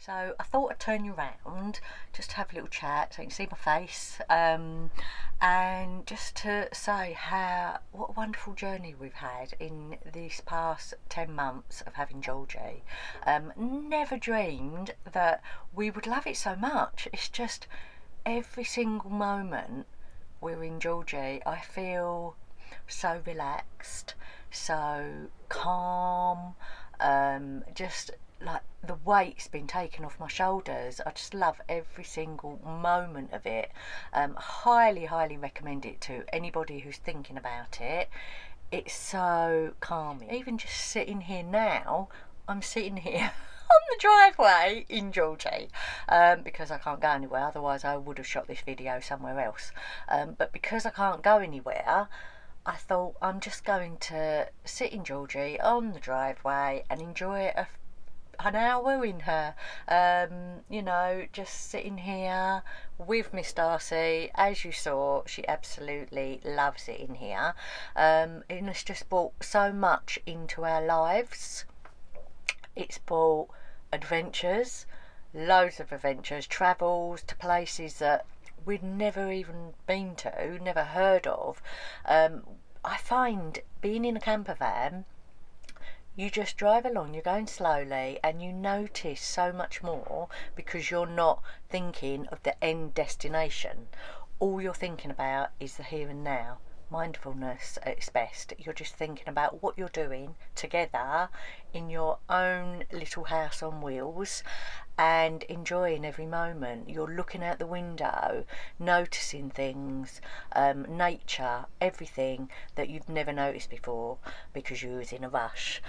So I thought I'd turn you round just to have a little chat so you can see my face, and just to say what a wonderful journey we've had in these past 10 months of having Georgie. Never dreamed that we would love it so much. It's just every single moment we're in Georgie, I feel so relaxed, so calm, just like the weight's been taken off my shoulders. I just love every single moment of it. Highly, highly recommend it to anybody who's thinking about it. It's so calming. Even just sitting here now, I'm sitting here on the driveway in Georgie, because I can't go anywhere, otherwise I would have shot this video somewhere else. But because I can't go anywhere, I thought I'm just going to sit in Georgie on the driveway and enjoy an hour in her, just sitting here with Miss Darcy. As you saw, she absolutely loves it in here, and it's just brought so much into our lives. It's brought adventures, loads of adventures, travels to places that we'd never even been to, never heard of. I find being in a camper van, you just drive along, you're going slowly, and you notice so much more because you're not thinking of the end destination. All you're thinking about is the here and now. Mindfulness at its best. You're just thinking about what you're doing together in your own little house on wheels and enjoying every moment. You're looking out the window, noticing things, nature, everything that you've never noticed before because you was in a rush.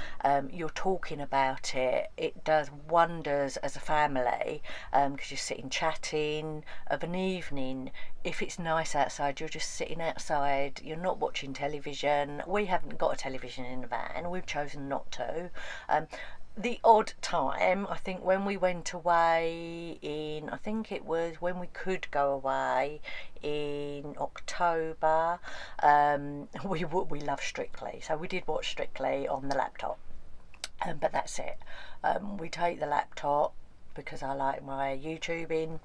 You're talking about it. It does wonders as a family, because you're sitting chatting of an evening. If it's nice outside, you're just sitting outside. You're not watching television. We haven't got a television in the van. We've chosen not to. The odd time, I think, when we went away I think it was when we could go away in October, we love Strictly, so we did watch Strictly on the laptop, but that's it. We take the laptop because I like my YouTubing,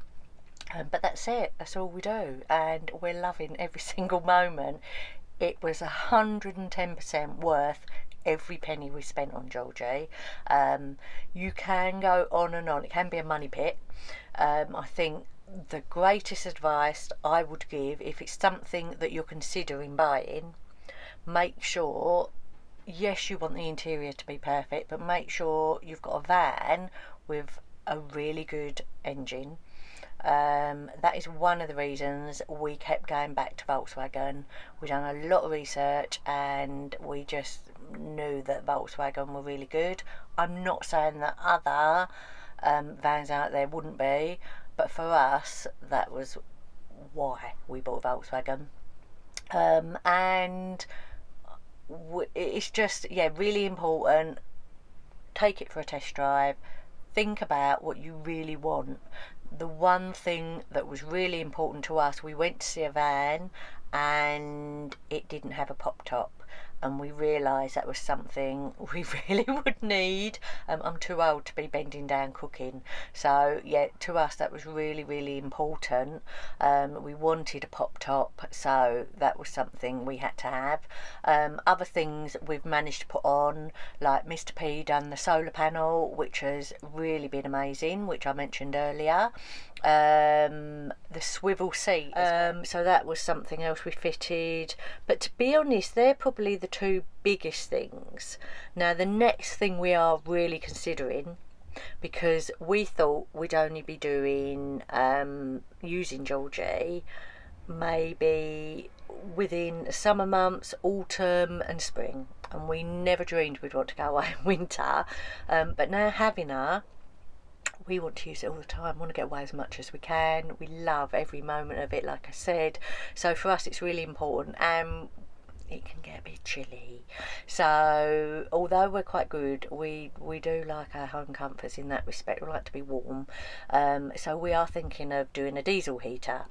but that's it. That's all we do, and we're loving every single moment. It was 110% worth every penny we spent on Georgie. You can go on and on. It can be a money pit. I think the greatest advice I would give, if it's something that you're considering buying, make sure, yes, you want the interior to be perfect, but make sure you've got a van with a really good engine. That is one of the reasons we kept going back to Volkswagen. We've done a lot of research and we just knew that Volkswagen were really good. I'm not saying that other vans out there wouldn't be, but for us that was why we bought Volkswagen. And it's just, really important. Take it for a test drive. Think about what you really want. The one thing that was really important to us, we went to see a van and it didn't have a pop top, and we realised that was something we really would need. I'm too old to be bending down cooking, so to us that was really, really important. We wanted a pop top, so that was something we had to have. Other things we've managed to put on, like Mr. P done the solar panel, which has really been amazing, which I mentioned earlier. The swivel seat, so that was something else we fitted. But to be honest, they're probably the two biggest things. Now the next thing we are really considering, because we thought we'd only be doing using Georgie maybe within summer months, autumn and spring, and we never dreamed we'd want to go away in winter, but now having her, we want to use it all the time. We want to get away as much as we can. We love every moment of it, like I said. So for us it's really important, and it can get a bit chilly. So although we're quite good, we do like our home comforts in that respect. We like to be warm. So we are thinking of doing a diesel heater.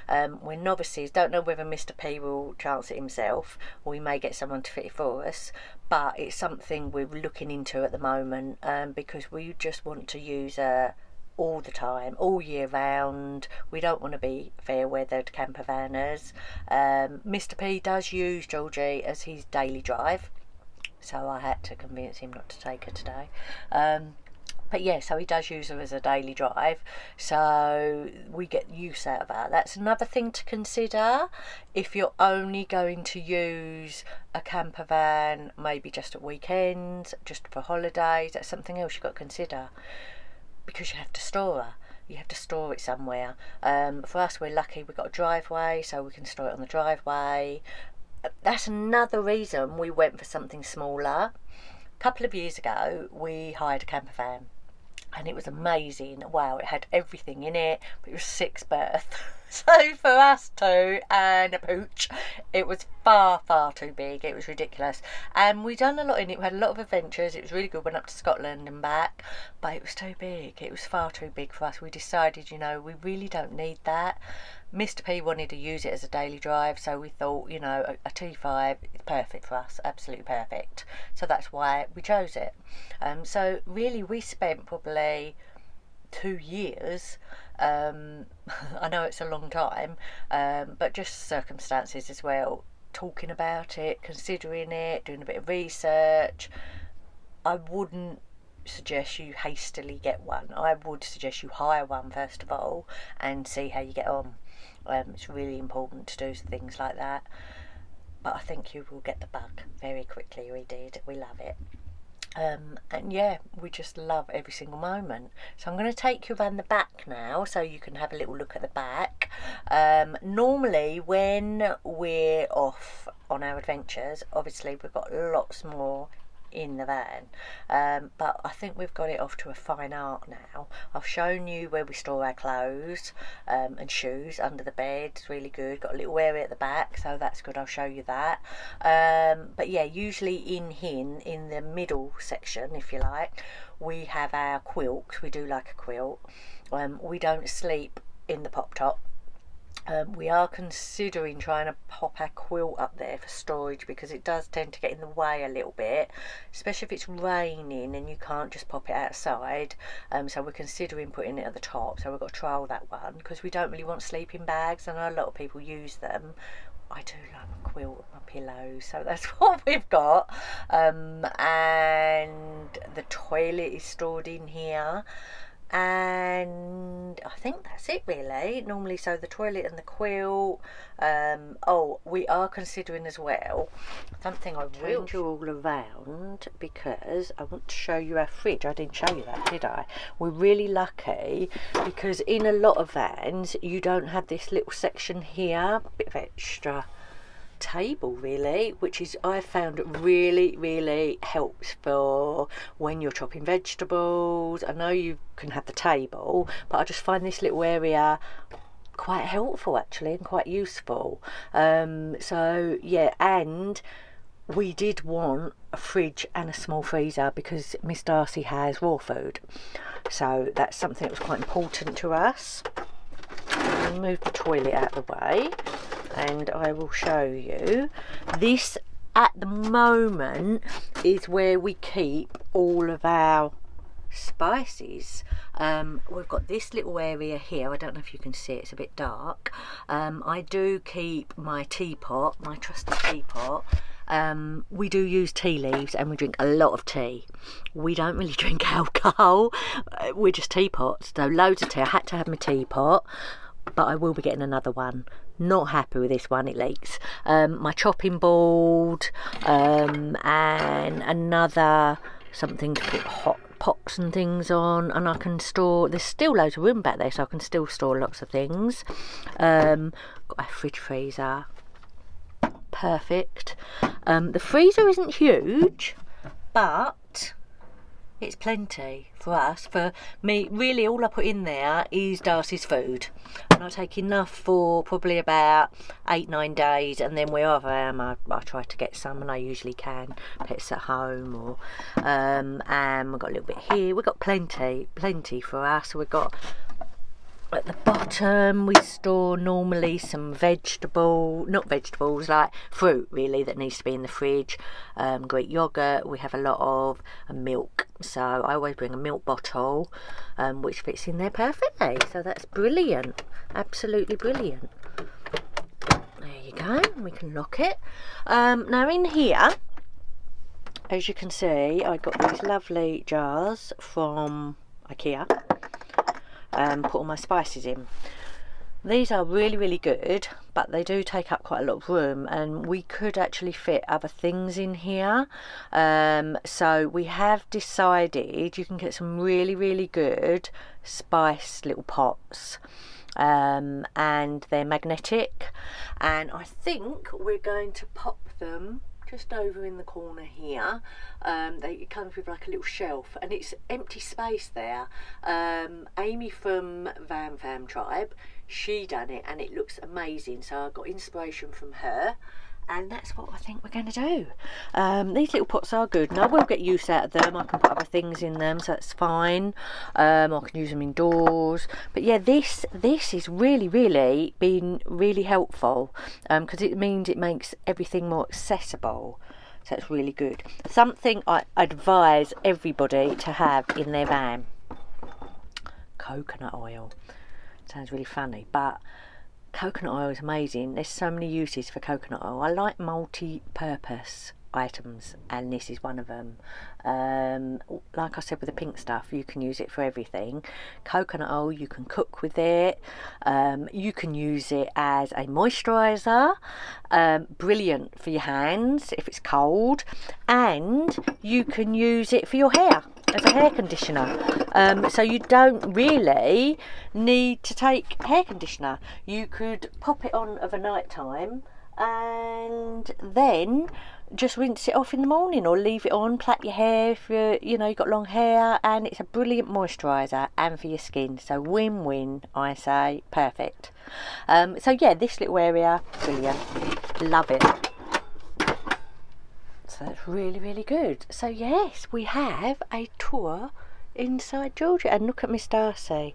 We're novices, don't know whether Mr. P will chance it himself, or we may get someone to fit it for us, but it's something we're looking into at the moment, because we just want to use a all the time, all year round. We don't want to be fair weathered campervanners. Mr. P does use Georgie as his daily drive, so I had to convince him not to take her today. But yeah, so he does use her as a daily drive, so we get use out of that. That's another thing to consider if you're only going to use a camper van, maybe just at weekends, just for holidays. That's something else you've got to consider, because you have to store her. You have to store it somewhere. For us, we're lucky we've got a driveway, so we can store it on the driveway. That's another reason we went for something smaller. A couple of years ago, we hired a camper van, and it was amazing. Wow, it had everything in it, but it was 6 berth. So for us two and a pooch, it was far too big. It was ridiculous, and we done a lot in it. We had a lot of adventures. It was really good. Went up to Scotland and back, but it was too big. It was far too big for us. We decided, you know, we really don't need that. Mr. P wanted to use it as a daily drive, so we thought, you know, a T5 is perfect for us, absolutely perfect. So that's why we chose it. So really, we spent probably 2 years. I know it's a long time, but just circumstances as well. Talking about it, considering it, doing a bit of research. I wouldn't suggest you hastily get one. I would suggest you hire one first of all and see how you get on. It's really important to do things like that, but I think you will get the bug very quickly. We did. We love it. And yeah, we just love every single moment. So I'm going to take you around the back now so you can have a little look at the back. Normally when we're off on our adventures, obviously we've got lots more in the van, but I think we've got it off to a fine art now. I've shown you where we store our clothes and shoes under the bed. It's really good. Got a little area at the back, so that's good. I'll show you that. But yeah, usually in the middle section, if you like, we have our quilts. We do like a quilt. We don't sleep in the pop top. We are considering trying to pop our quilt up there for storage, because it does tend to get in the way a little bit, especially if it's raining and you can't just pop it outside. So we're considering putting it at the top, so we've got to trial that one, because we don't really want sleeping bags. I know a lot of people use them. I do like my quilt and my pillows, so that's what we've got. And the toilet is stored in here. And I think that's it really. Normally, so the toilet and the quilt. Oh, we are considering as well something I will change you all around, because I want to show you our fridge. I didn't show you that, did I? We're really lucky, because in a lot of vans you don't have this little section here, bit of extra table really, which is, I found really helps for when you're chopping vegetables. I know you can have the table, but I just find this little area quite helpful actually, and quite useful. So yeah, and we did want a fridge and a small freezer, because Miss Darcy has raw food, so that's something that was quite important to us. I'll move the toilet out of the way, and I will show you. This at the moment is where we keep all of our spices. We've got this little area here. I don't know if you can see it, it's a bit dark. I do keep my teapot, my trusty teapot. We do use tea leaves, and we drink a lot of tea. We don't really drink alcohol. We're just teapots, so loads of tea. I had to have my teapot, but I will be getting another one. Not happy with this one, it leaks. My chopping board, and another something to put hot pots and things on, and I can store, there's still loads of room back there, so I can still store lots of things. Got a fridge freezer, perfect. The freezer isn't huge, but it's plenty for us. For me, really, all I put in there is Darcy's food, and I take enough for probably about 8-9 days, and then wherever I am, I try to get some, and I usually can. Pets at home, or and we've got a little bit here. We've got plenty for us. We've got At the bottom we store normally some not vegetables, like fruit really, that needs to be in the fridge. Greek yogurt we have a lot of, and milk. So I always bring a milk bottle, which fits in there perfectly. So that's brilliant, absolutely brilliant. There you go, we can lock it. Now in here, as you can see, I got these lovely jars from IKEA. Put all my spices in. These are really good, but they do take up quite a lot of room, and we could actually fit other things in here. So we have decided you can get some really good spice little pots, and they're magnetic, and I think we're going to pop them just over in the corner here. It comes with like a little shelf, and it's empty space there. Amy from Van Fam Tribe, she done it, and it looks amazing. So I got inspiration from her, and that's what I think we're going to do. These little pots are good, and I will get use out of them. I can put other things in them, so that's fine. I can use them indoors. But yeah, this is really been really helpful, because it means it makes everything more accessible. So it's really good. Something I advise everybody to have in their van: coconut oil. Sounds really funny, but coconut oil is amazing. There's so many uses for coconut oil. I like multi-purpose items, and this is one of them. Like I said with the pink stuff, you can use it for everything. Coconut oil, you can cook with it. You can use it as a moisturiser. Brilliant for your hands if it's cold, and you can use it for your hair as a hair conditioner. So you don't really need to take hair conditioner. You could pop it on of a night time and then just rinse it off in the morning, or leave it on, plait your hair if you've got long hair, and it's a brilliant moisturiser and for your skin. So win-win, I say. Perfect. So yeah, this little area, brilliant, love it. So that's really good. So yes, we have a tour inside Georgie, and look at Miss Darcy.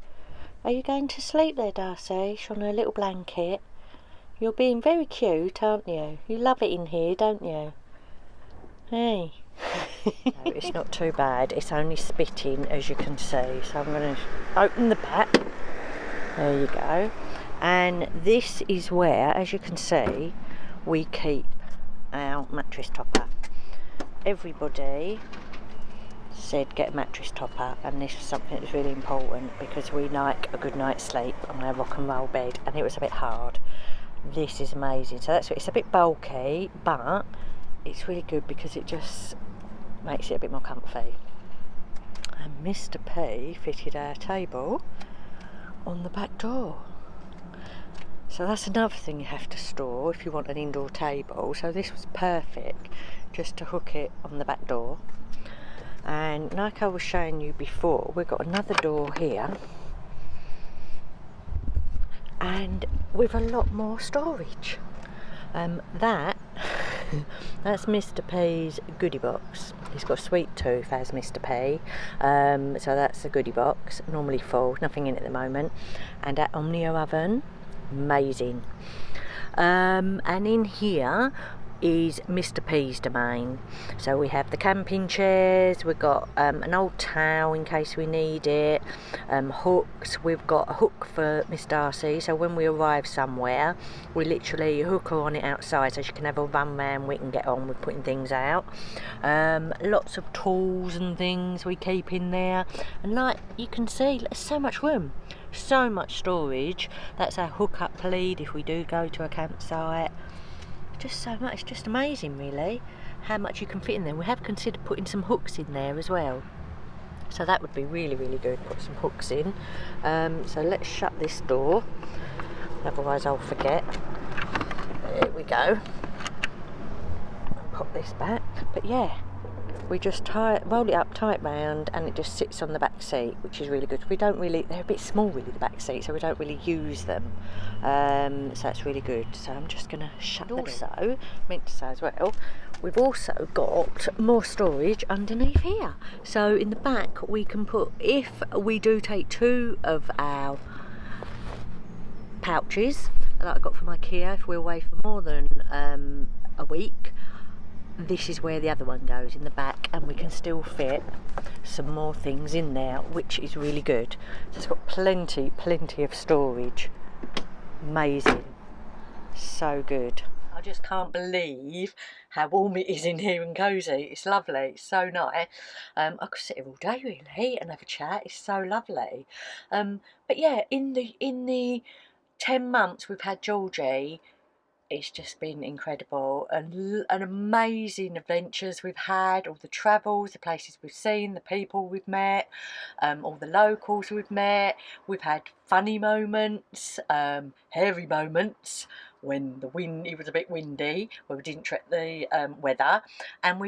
Are you going to sleep there, Darcy? She's on her little blanket. You're being very cute, aren't you? You love it in here, don't you? Hey. No, it's not too bad. It's only spitting, as you can see. So I'm going to open the back. There you go. And this is where, as you can see, we keep our mattress topper. Everybody said get a mattress topper, and this was something that's really important because we like a good night's sleep on our rock and roll bed, and it was a bit hard. This is amazing. So that's it's a bit bulky, but it's really good because it just makes it a bit more comfy. And Mr. P fitted our table on the back door. So that's another thing you have to store if you want an indoor table. So this was perfect, just to hook it on the back door. And like I was showing you before, we've got another door here, and with a lot more storage. That's Mr. P's goodie box. He's got a sweet tooth as Mr. P, so that's the goodie box, normally full, nothing in it at the moment. And that Omnia oven, amazing. And in here is Mr. P's domain. So we have the camping chairs, we've got an old towel in case we need it, hooks. We've got a hook for Miss Darcy, so when we arrive somewhere we literally hook her on it outside so she can have a run round, we can get on with putting things out. Lots of tools and things we keep in there, and like you can see, there's so much room, so much storage. That's our hook up lead if we do go to a campsite. Just so much, just amazing really how much you can fit in there. We have considered putting some hooks in there as well, so that would be really good, put some hooks in. So let's shut this door, otherwise I'll forget. There we go, pop this back. But yeah, we just roll it up tight round, and it just sits on the back seat, which is really good. We don't really, they're a bit small really, the back seat, so we don't really use them. So that's really good. So I'm just going to shut the door. Also, meant to say as well, we've also got more storage underneath here. So in the back we can put, if we do take two of our pouches that I got from IKEA. If we're away for more than a week, this is where the other one goes, in the back, and we can still fit some more things in there, which is really good. So it's got plenty of storage. Amazing, so good. I just can't believe how warm it is in here and cosy. It's lovely, it's so nice. I could sit here all day really and have a chat. It's so lovely. But yeah, in the 10 months we've had Georgie, it's just been incredible, and amazing adventures we've had, all the travels, the places we've seen, the people we've met, all the locals we've met. We've had funny moments, hairy moments when it was a bit windy, where we didn't track the weather, and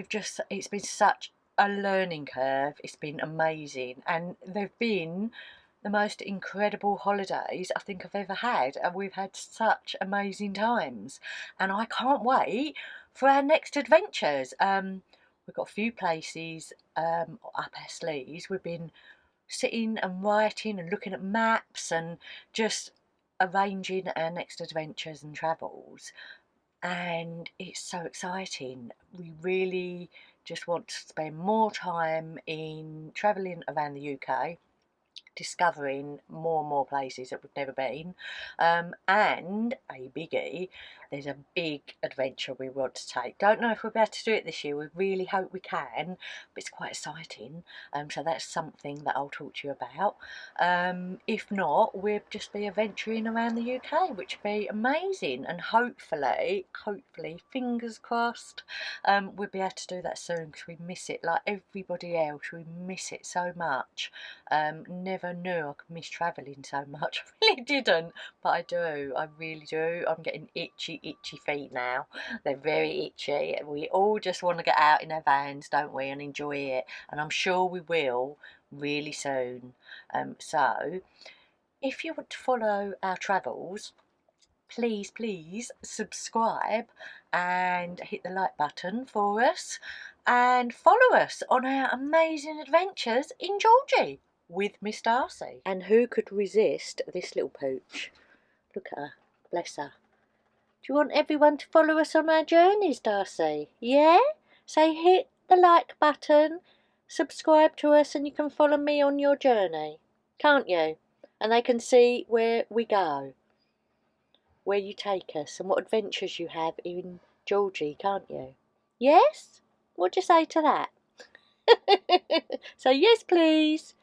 it's been such a learning curve. It's been amazing, and they've been the most incredible holidays I think I've ever had, and we've had such amazing times, and I can't wait for our next adventures. We've got a few places up our sleeves. We've been sitting and writing and looking at maps and just arranging our next adventures and travels, and it's so exciting. We really just want to spend more time in travelling around the UK, discovering more and more places that we've never been, and a biggie, there's a big adventure we want to take. Don't know if we'll be able to do it this year. We really hope we can, but it's quite exciting, so that's something that I'll talk to you about. If not, we'll just be adventuring around the UK, which would be amazing, and hopefully fingers crossed, we'll be able to do that soon, because we miss it like everybody else. We miss it so much. Never knew I could miss travelling so much. I really didn't, but I do. I really do. I'm getting itchy feet now. They're very itchy. We all just want to get out in our vans, don't we, and enjoy it, and I'm sure we will really soon. So if you want to follow our travels, please subscribe and hit the like button for us, and follow us on our amazing adventures in Georgie with Miss Darcy. And who could resist this little pooch? Look at her, bless her. Do you want everyone to follow us on our journeys, Darcy? Yeah? So hit the like button, subscribe to us, and you can follow me on your journey, can't you? And they can see where we go, where you take us, and what adventures you have in Georgie, can't you? Yes? What do you say to that? So yes, please.